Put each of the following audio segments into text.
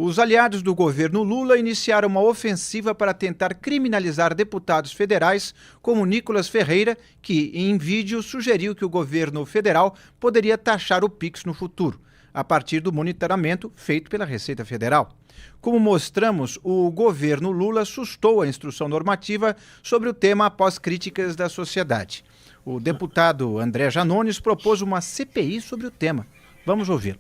Os aliados do governo Lula iniciaram uma ofensiva para tentar criminalizar deputados federais como Nicolas Ferreira, que, em vídeo, sugeriu que o governo federal poderia taxar o Pix no futuro, a partir do monitoramento feito pela Receita Federal. Como mostramos, o governo Lula sustou a instrução normativa sobre o tema após críticas da sociedade. O deputado André Janones propôs uma CPI sobre o tema. Vamos ouvir.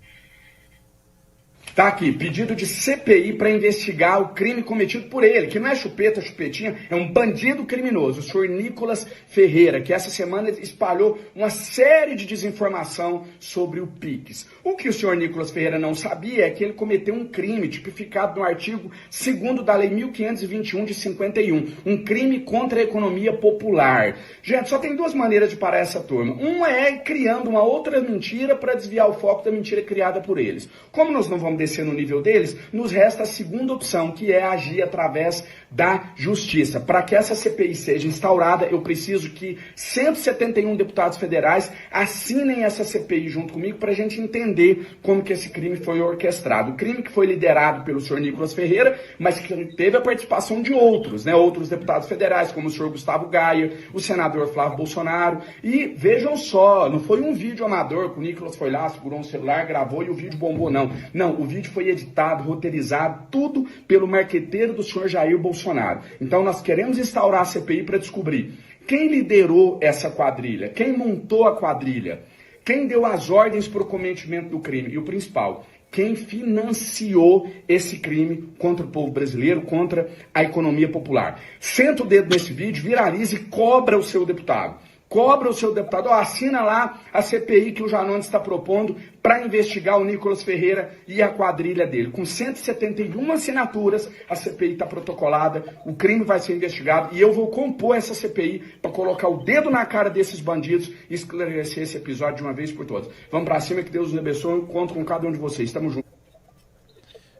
Tá aqui, pedido de CPI para investigar o crime cometido por ele, que não é chupeta, chupetinha, é um bandido criminoso, o senhor Nicolas Ferreira, que essa semana espalhou uma série de desinformação sobre o Pix. O que o senhor Nicolas Ferreira não sabia é que ele cometeu um crime tipificado no artigo 2º da Lei 1521 de 51, um crime contra a economia popular. Gente, só tem duas maneiras de parar essa turma. Uma é criando uma outra mentira para desviar o foco da mentira criada por eles. Como nós não vamos descer no nível deles, nos resta a segunda opção, que é agir através da justiça. Para que essa CPI seja instaurada, eu preciso que 171 deputados federais assinem essa CPI junto comigo para a gente entender como que esse crime foi orquestrado. O crime que foi liderado pelo senhor Nicolas Ferreira, mas que teve a participação de outros, outros deputados federais, como o senhor Gustavo Gaia, o senador Flávio Bolsonaro. E vejam só, não foi um vídeo amador que o Nicolas foi lá, segurou um celular, gravou e o vídeo bombou, não. Não, o vídeo foi editado, roteirizado, tudo pelo marqueteiro do senhor Jair Bolsonaro. Então nós queremos instaurar a CPI para descobrir quem liderou essa quadrilha, quem montou a quadrilha, quem deu as ordens para o cometimento do crime e o principal, quem financiou esse crime contra o povo brasileiro, contra a economia popular. Senta o dedo nesse vídeo, viraliza e cobra o seu deputado. Cobra o seu deputado, assina lá a CPI que o Janones está propondo para investigar o Nicolas Ferreira e a quadrilha dele. Com 171 assinaturas, a CPI está protocolada, o crime vai ser investigado e eu vou compor essa CPI para colocar o dedo na cara desses bandidos e esclarecer esse episódio de uma vez por todas. Vamos para cima, que Deus nos abençoe, conto com cada um de vocês. Estamos juntos.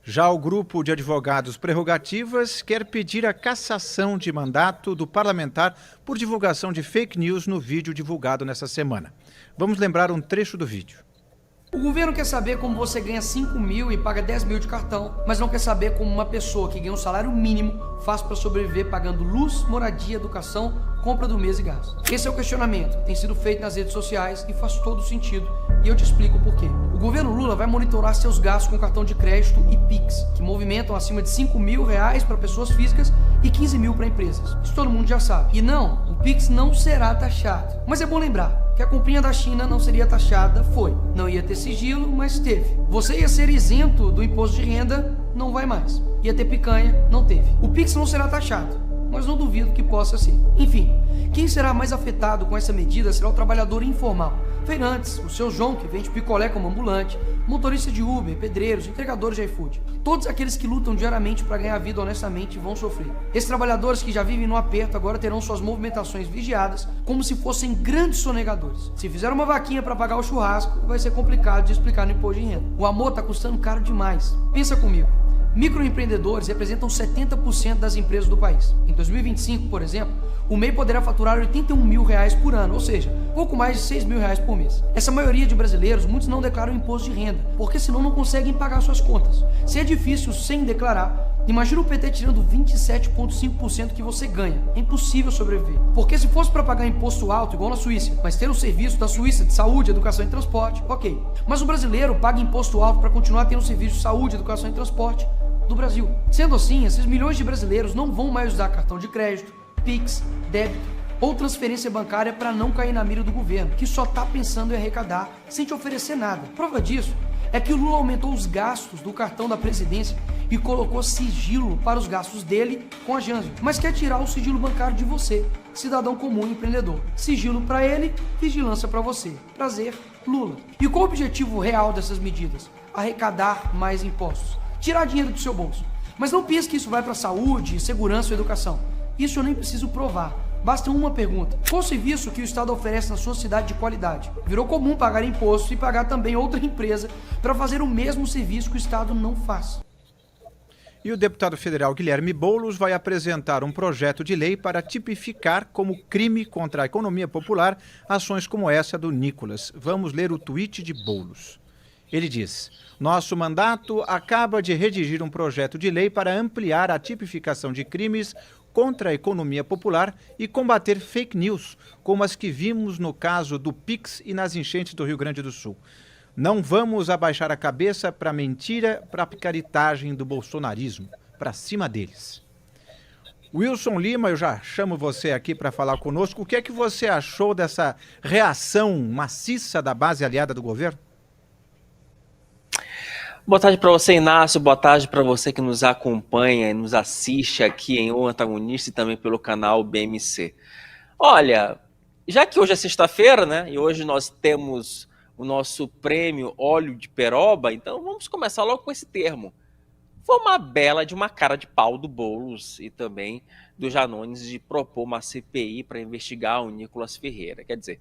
Já o grupo de advogados Prerrogativas quer pedir a cassação de mandato do parlamentar por divulgação de fake news no vídeo divulgado nessa semana. Vamos lembrar um trecho do vídeo. O governo quer saber como você ganha 5 mil e paga 10 mil de cartão, mas não quer saber como uma pessoa que ganha um salário mínimo faz para sobreviver pagando luz, moradia, educação, compra do mês e gás. Esse é o questionamento que tem sido feito nas redes sociais e faz todo sentido, e eu te explico o porquê. O governo Lula vai monitorar seus gastos com cartão de crédito e Pix, que movimentam acima de 5 mil reais para pessoas físicas e 15 mil para empresas. Isso todo mundo já sabe. E não, o Pix não será taxado. Mas é bom lembrar que a comprinha da China não seria taxada, foi. Não ia ter sigilo, mas teve. Você ia ser isento do imposto de renda, não vai mais. Ia ter picanha, não teve. O Pix não será taxado, mas não duvido que possa ser. Enfim, quem será mais afetado com essa medida será o trabalhador informal. Feirantes, o seu João que vende picolé como ambulante, motorista de Uber, pedreiros, entregadores de iFood. Todos aqueles que lutam diariamente para ganhar a vida honestamente vão sofrer. Esses trabalhadores que já vivem no aperto agora terão suas movimentações vigiadas como se fossem grandes sonegadores. Se fizer uma vaquinha para pagar o churrasco, vai ser complicado de explicar no imposto de renda. O amor está custando caro demais. Pensa comigo. Microempreendedores representam 70% das empresas do país. Em 2025, por exemplo, o MEI poderá faturar 81 mil reais por ano, ou seja, pouco mais de 6 mil reais por mês. Essa maioria de brasileiros, muitos não declaram imposto de renda, porque senão não conseguem pagar suas contas. Se é difícil sem declarar, imagina o PT tirando 27,5% que você ganha. É impossível sobreviver. Porque se fosse para pagar imposto alto, igual na Suíça, mas ter um serviço da Suíça de saúde, educação e transporte, ok. Mas o brasileiro paga imposto alto para continuar tendo um serviço de saúde, educação e transporte do Brasil. Sendo assim, esses milhões de brasileiros não vão mais usar cartão de crédito, Pix, débito ou transferência bancária para não cair na mira do governo, que só está pensando em arrecadar sem te oferecer nada. Prova disso é que o Lula aumentou os gastos do cartão da presidência e colocou sigilo para os gastos dele com a Janssen, mas quer tirar o sigilo bancário de você, cidadão comum e empreendedor. Sigilo para ele, vigilância para você. Prazer, Lula. E qual o objetivo real dessas medidas? Arrecadar mais impostos. Tirar dinheiro do seu bolso. Mas não pense que isso vai para saúde, segurança ou educação. Isso eu nem preciso provar. Basta uma pergunta. Qual serviço que o Estado oferece na sua cidade de qualidade? Virou comum pagar imposto e pagar também outra empresa para fazer o mesmo serviço que o Estado não faz. E o deputado federal Guilherme Boulos vai apresentar um projeto de lei para tipificar como crime contra a economia popular ações como essa do Nicolas. Vamos ler o tweet de Boulos. Ele diz: nosso mandato acaba de redigir um projeto de lei para ampliar a tipificação de crimes contra a economia popular e combater fake news, como as que vimos no caso do Pix e nas enchentes do Rio Grande do Sul. Não vamos abaixar a cabeça para a mentira, para a picaretagem do bolsonarismo, para cima deles. Wilson Lima, eu já chamo você aqui para falar conosco. O que é que você achou dessa reação maciça da base aliada do governo? Boa tarde para você, Inácio. Boa tarde para você que nos acompanha e nos assiste aqui em O Antagonista e também pelo canal BMC. Olha, já que hoje é sexta-feira, né, e hoje nós temos o nosso prêmio Óleo de Peroba, então vamos começar logo com esse termo. Foi uma bela de uma cara de pau do Boulos e também do Janones de propor uma CPI para investigar o Nicolas Ferreira. Quer dizer,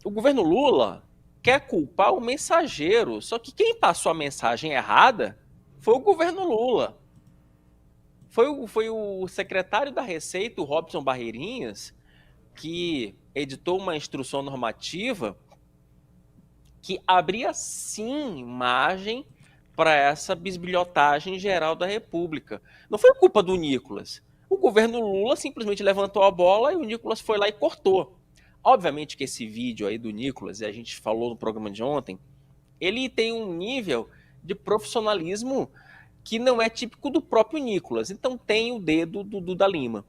o governo Lula quer culpar o mensageiro, só que quem passou a mensagem errada foi o governo Lula. Foi o secretário da Receita, o Robson Barreirinhas, que editou uma instrução normativa que abria sim margem para essa bisbilhotagem geral da República. Não foi culpa do Nicolas. O governo Lula simplesmente levantou a bola e o Nicolas foi lá e cortou. Obviamente que esse vídeo aí do Nicolas, e a gente falou no programa de ontem, ele tem um nível de profissionalismo que não é típico do próprio Nicolas. Então tem o dedo do Duda Lima.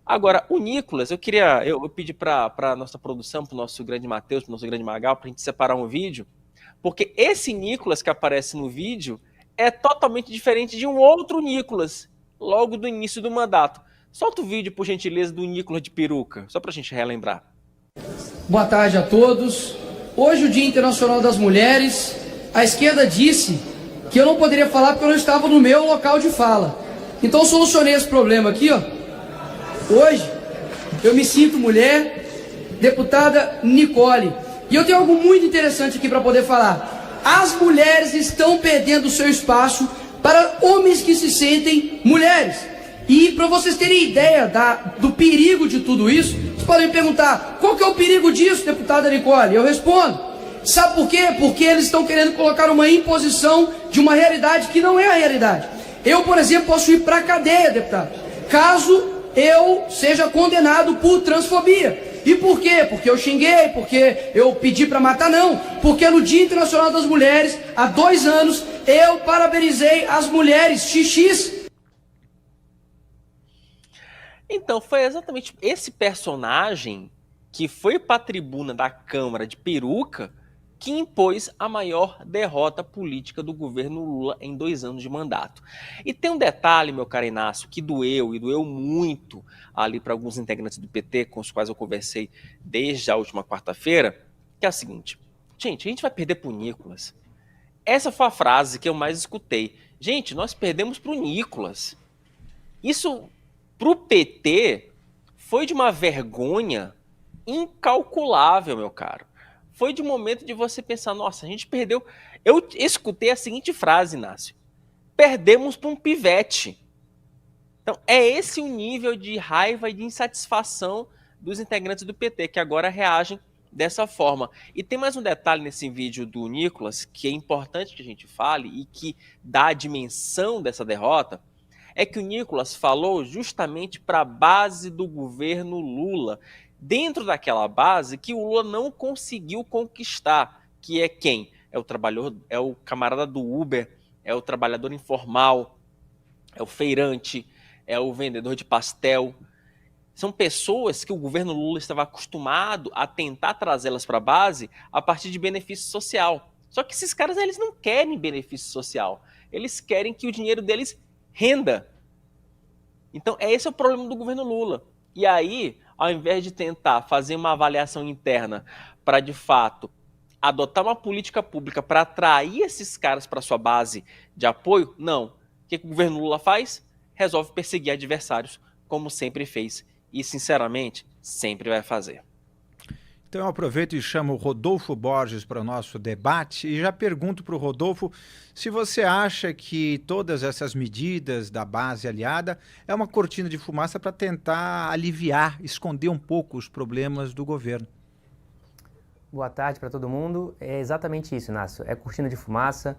Agora, o Nicolas, eu pedi para a nossa produção, para o nosso grande Matheus, para o nosso grande Magal, para a gente separar um vídeo, porque esse Nicolas que aparece no vídeo é totalmente diferente de um outro Nicolas, logo do início do mandato. Solta o vídeo, por gentileza, do Nicolas de peruca, só para a gente relembrar. Boa tarde a todos. Hoje, o Dia Internacional das Mulheres. A esquerda disse que eu não poderia falar porque eu não estava no meu local de fala. Então, eu solucionei esse problema aqui, ó. Hoje, eu me sinto mulher, deputada Nicole. E eu tenho algo muito interessante aqui para poder falar. As mulheres estão perdendo o seu espaço para homens que se sentem mulheres. E para vocês terem ideia do perigo de tudo isso, vocês podem me perguntar, qual que é o perigo disso, deputada Nicole? Eu respondo, sabe por quê? Porque eles estão querendo colocar uma imposição de uma realidade que não é a realidade. Eu, por exemplo, posso ir para a cadeia, deputado, caso eu seja condenado por transfobia. E por quê? Porque eu xinguei, porque eu pedi para matar? Não. Porque no Dia Internacional das Mulheres, há 2 anos, eu parabenizei as mulheres xixis. Então, foi exatamente esse personagem que foi para a tribuna da Câmara de peruca que impôs a maior derrota política do governo Lula em 2 anos de mandato. E tem um detalhe, meu caro Inácio, que doeu, e doeu muito ali para alguns integrantes do PT, com os quais eu conversei desde a última quarta-feira, que é o seguinte: gente, a gente vai perder para o Nicolas. Essa foi a frase que eu mais escutei. Gente, nós perdemos para o Nicolas. Isso, para o PT, foi de uma vergonha incalculável, meu caro. Foi de um momento de você pensar, nossa, a gente perdeu. Eu escutei a seguinte frase, Inácio: perdemos para um pivete. Então, é esse o nível de raiva e de insatisfação dos integrantes do PT, que agora reagem dessa forma. E tem mais um detalhe nesse vídeo do Nicolas, que é importante que a gente fale e que dá a dimensão dessa derrota, é que o Nicolas falou justamente para a base do governo Lula, dentro daquela base que o Lula não conseguiu conquistar, que é quem? É o trabalhador, é o camarada do Uber, é o trabalhador informal, é o feirante, é o vendedor de pastel. São pessoas que o governo Lula estava acostumado a tentar trazê-las para a base a partir de benefício social. Só que esses caras, eles não querem benefício social, eles querem que o dinheiro deles renda. Então, esse é o problema do governo Lula. E aí, ao invés de tentar fazer uma avaliação interna para, de fato, adotar uma política pública para atrair esses caras para sua base de apoio, não. O que o governo Lula faz? Resolve perseguir adversários, como sempre fez. E, sinceramente, sempre vai fazer. Então eu aproveito e chamo o Rodolfo Borges para o nosso debate e já pergunto para o Rodolfo se você acha que todas essas medidas da base aliada é uma cortina de fumaça para tentar aliviar, esconder um pouco os problemas do governo. Boa tarde para todo mundo. É exatamente isso, Inácio. É cortina de fumaça.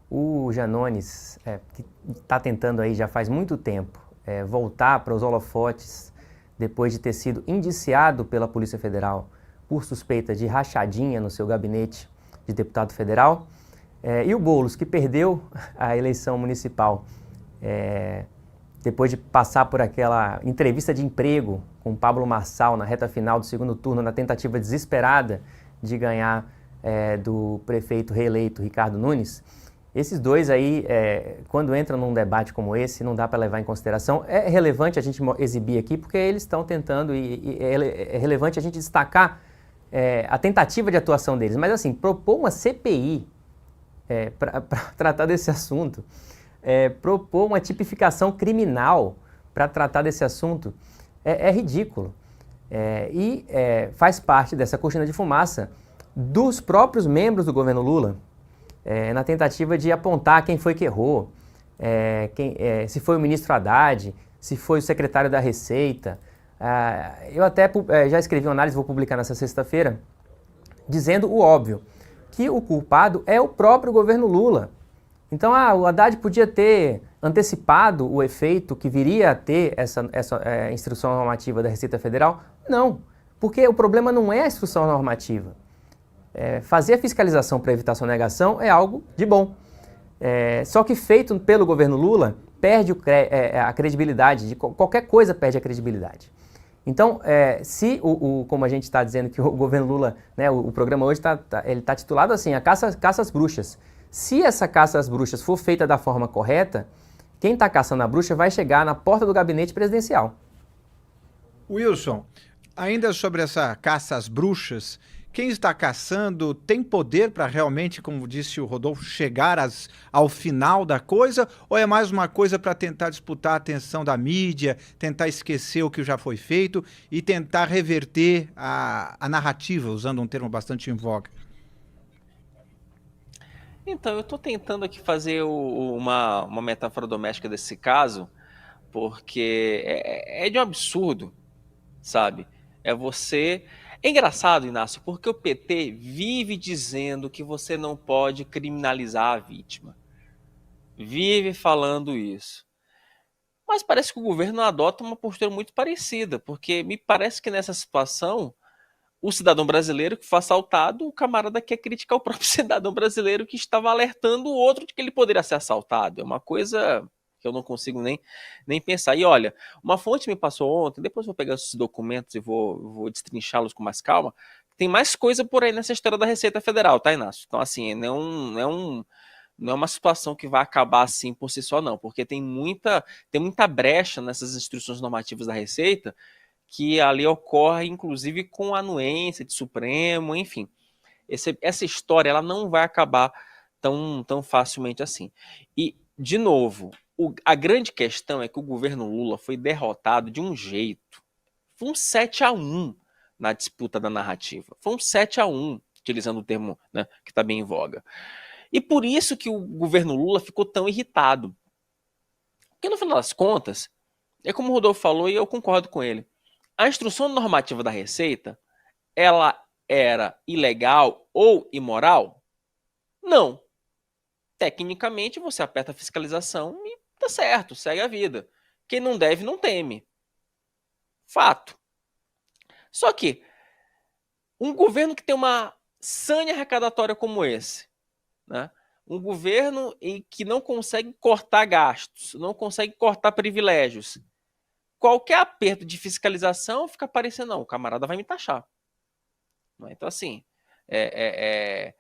O Janones, que está tentando aí já faz muito tempo voltar para os holofotes depois de ter sido indiciado pela Polícia Federal por suspeita de rachadinha no seu gabinete de deputado federal. E o Boulos, que perdeu a eleição municipal depois de passar por aquela entrevista de emprego com Pablo Marçal na reta final do segundo turno, na tentativa desesperada de ganhar do prefeito reeleito Ricardo Nunes. Esses dois aí, quando entram num debate como esse, não dá para levar em consideração. É relevante a gente exibir aqui, porque eles estão tentando, e é relevante a gente destacar a tentativa de atuação deles. Mas assim, propor uma CPI para tratar desse assunto, propor uma tipificação criminal para tratar desse assunto, é ridículo. E faz parte dessa cortina de fumaça dos próprios membros do governo Lula, na tentativa de apontar quem foi que errou, se foi o ministro Haddad, se foi o secretário da Receita. Eu até já escrevi uma análise, vou publicar nessa sexta-feira, dizendo o óbvio, que o culpado é o próprio governo Lula. Então, o Haddad podia ter antecipado o efeito que viria a ter essa instrução normativa da Receita Federal? Não, porque o problema não é a instrução normativa. Fazer a fiscalização para evitar sonegação é algo de bom. Só que feito pelo governo Lula, perde a credibilidade, qualquer coisa perde a credibilidade. Então, se como a gente está dizendo que o governo Lula, né, o programa hoje está titulado assim, a caça às bruxas. Se essa caça às bruxas for feita da forma correta, quem está caçando a bruxa vai chegar na porta do gabinete presidencial. Wilson, ainda sobre essa caça às bruxas, quem está caçando tem poder para realmente, como disse o Rodolfo, chegar ao final da coisa? Ou é mais uma coisa para tentar disputar a atenção da mídia, tentar esquecer o que já foi feito e tentar reverter a narrativa, usando um termo bastante em voga? Então, eu estou tentando aqui fazer uma metáfora doméstica desse caso, porque é de um absurdo, sabe? É engraçado, Inácio, porque o PT vive dizendo que você não pode criminalizar a vítima. Vive falando isso. Mas parece que o governo adota uma postura muito parecida, porque me parece que nessa situação, o cidadão brasileiro que foi assaltado, o camarada quer criticar o próprio cidadão brasileiro que estava alertando o outro de que ele poderia ser assaltado. É uma coisa que eu não consigo nem pensar. E olha, uma fonte me passou ontem, depois eu vou pegar esses documentos e vou destrinchá-los com mais calma, tem mais coisa por aí nessa história da Receita Federal, tá, Inácio? Então, assim, não é uma situação que vai acabar assim por si só, não, porque tem muita brecha nessas instruções normativas da Receita, que ali ocorre, inclusive, com anuência de Supremo, enfim. Essa história ela não vai acabar tão facilmente assim. E, de novo, a grande questão é que o governo Lula foi derrotado de um jeito. Foi um 7-1 na disputa da narrativa. Foi um 7-1, utilizando o termo, né, que está bem em voga. E por isso que o governo Lula ficou tão irritado. Porque, no final das contas, é como o Rodolfo falou e eu concordo com ele. A instrução normativa da Receita, ela era ilegal ou imoral? Não. Tecnicamente, você aperta a fiscalização e tá certo, segue a vida. Quem não deve, não teme. Fato. Só que um governo que tem uma sanha arrecadatória como esse, né? Um governo que não consegue cortar gastos, não consegue cortar privilégios, qualquer aperto de fiscalização fica parecendo, não, o camarada vai me taxar. Então, assim, é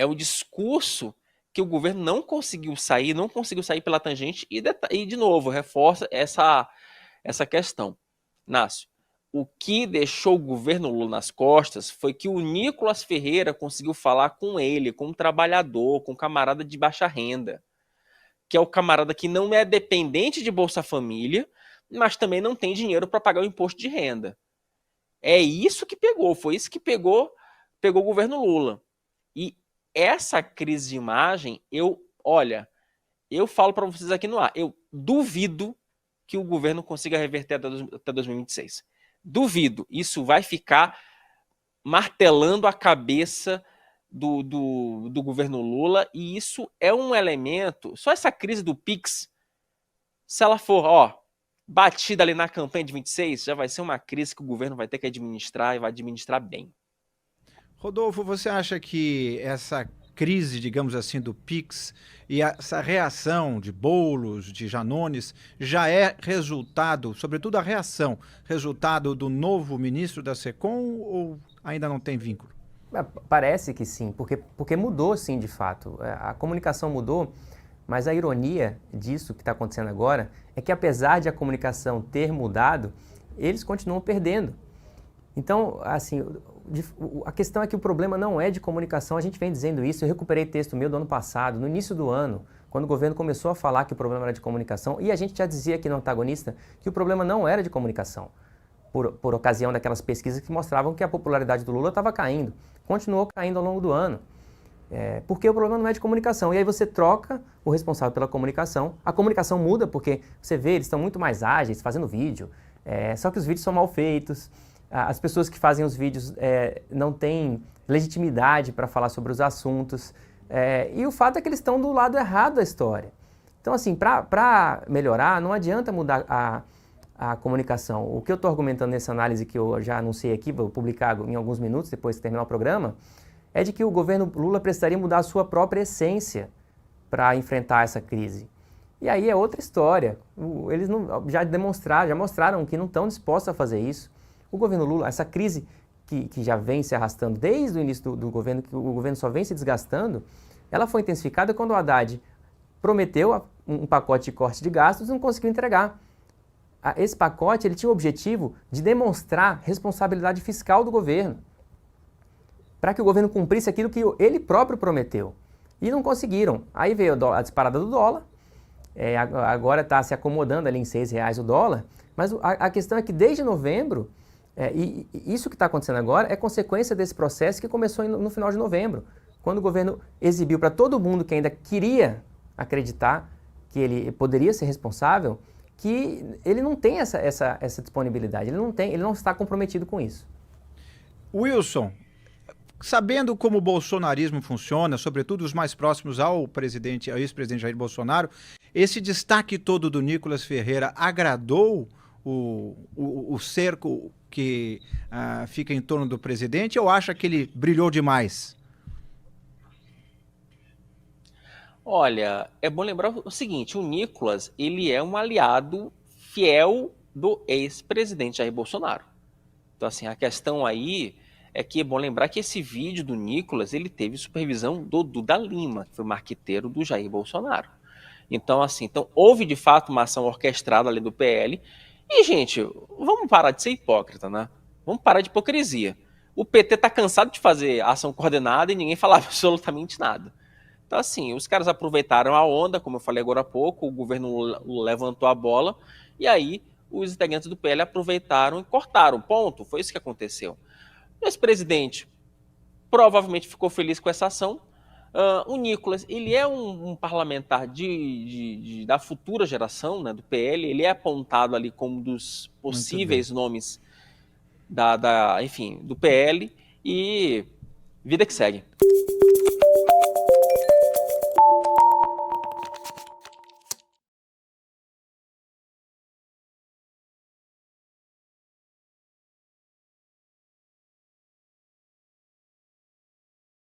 o discurso que o governo não conseguiu sair pela tangente e de novo, reforça essa questão. Nácio, o que deixou o governo Lula nas costas foi que o Nicolas Ferreira conseguiu falar com ele, com um trabalhador, com um camarada de baixa renda, que é o camarada que não é dependente de Bolsa Família, mas também não tem dinheiro para pagar o imposto de renda. É isso que pegou, foi isso que pegou o governo Lula. E essa crise de imagem, eu falo para vocês aqui no ar, eu duvido que o governo consiga reverter até 2026. Duvido. Isso vai ficar martelando a cabeça do governo Lula, e isso é um elemento, só essa crise do Pix, se ela for, batida ali na campanha de 26, já vai ser uma crise que o governo vai ter que administrar e vai administrar bem. Rodolfo, você acha que essa crise, digamos assim, do Pix e essa reação de Boulos, de Janones, já é resultado, sobretudo a reação, resultado do novo ministro da SECOM ou ainda não tem vínculo? Parece que sim, porque mudou sim, de fato. A comunicação mudou, mas a ironia disso que está acontecendo agora é que apesar de a comunicação ter mudado, eles continuam perdendo. Então, assim, a questão é que o problema não é de comunicação, a gente vem dizendo isso, eu recuperei texto meu do ano passado, no início do ano, quando o governo começou a falar que o problema era de comunicação, e a gente já dizia aqui no Antagonista que o problema não era de comunicação, por ocasião daquelas pesquisas que mostravam que a popularidade do Lula estava caindo, continuou caindo ao longo do ano, porque o problema não é de comunicação, e aí você troca o responsável pela comunicação, a comunicação muda porque você vê, eles estão muito mais ágeis fazendo vídeo, só que os vídeos são mal feitos, as pessoas que fazem os vídeos não têm legitimidade para falar sobre os assuntos. E o fato é que eles estão do lado errado da história. Então, assim, para melhorar, não adianta mudar a comunicação. O que eu estou argumentando nessa análise que eu já anunciei aqui, vou publicar em alguns minutos, depois de terminar o programa, é de que o governo Lula precisaria mudar a sua própria essência para enfrentar essa crise. E aí é outra história. Eles já mostraram que não estão dispostos a fazer isso. O governo Lula, essa crise que já vem se arrastando desde o início do governo, que o governo só vem se desgastando, ela foi intensificada quando o Haddad prometeu um pacote de corte de gastos e não conseguiu entregar. Esse pacote ele tinha o objetivo de demonstrar responsabilidade fiscal do governo, para que o governo cumprisse aquilo que ele próprio prometeu. E não conseguiram. Aí veio a disparada do dólar, agora está se acomodando ali em R$6 o dólar, mas a questão é que desde novembro, e isso que está acontecendo agora é consequência desse processo que começou no final de novembro, quando o governo exibiu para todo mundo que ainda queria acreditar que ele poderia ser responsável, que ele não tem essa disponibilidade, ele não está comprometido com isso. Wilson, sabendo como o bolsonarismo funciona, sobretudo os mais próximos ao ex-presidente Jair Bolsonaro, esse destaque todo do Nicolas Ferreira agradou o cerco que fica em torno do presidente, ou acha que ele brilhou demais? Olha, é bom lembrar o seguinte, o Nicolas, ele é um aliado fiel do ex-presidente Jair Bolsonaro. Então, assim, a questão aí é que é bom lembrar que esse vídeo do Nicolas, ele teve supervisão do Duda Lima, que foi o marqueteiro do Jair Bolsonaro. Então, assim, houve de fato uma ação orquestrada ali do PL. E, gente, vamos parar de ser hipócrita, né? Vamos parar de hipocrisia. O PT tá cansado de fazer ação coordenada e ninguém falava absolutamente nada. Então, assim, os caras aproveitaram a onda, como eu falei agora há pouco, o governo levantou a bola, e aí os integrantes do PL aproveitaram e cortaram, ponto. Foi isso que aconteceu. O ex-presidente provavelmente ficou feliz com essa ação. O Nicolas, ele é um parlamentar da futura geração, né, do PL, ele é apontado ali como um dos possíveis nomes enfim, do PL, e vida que segue.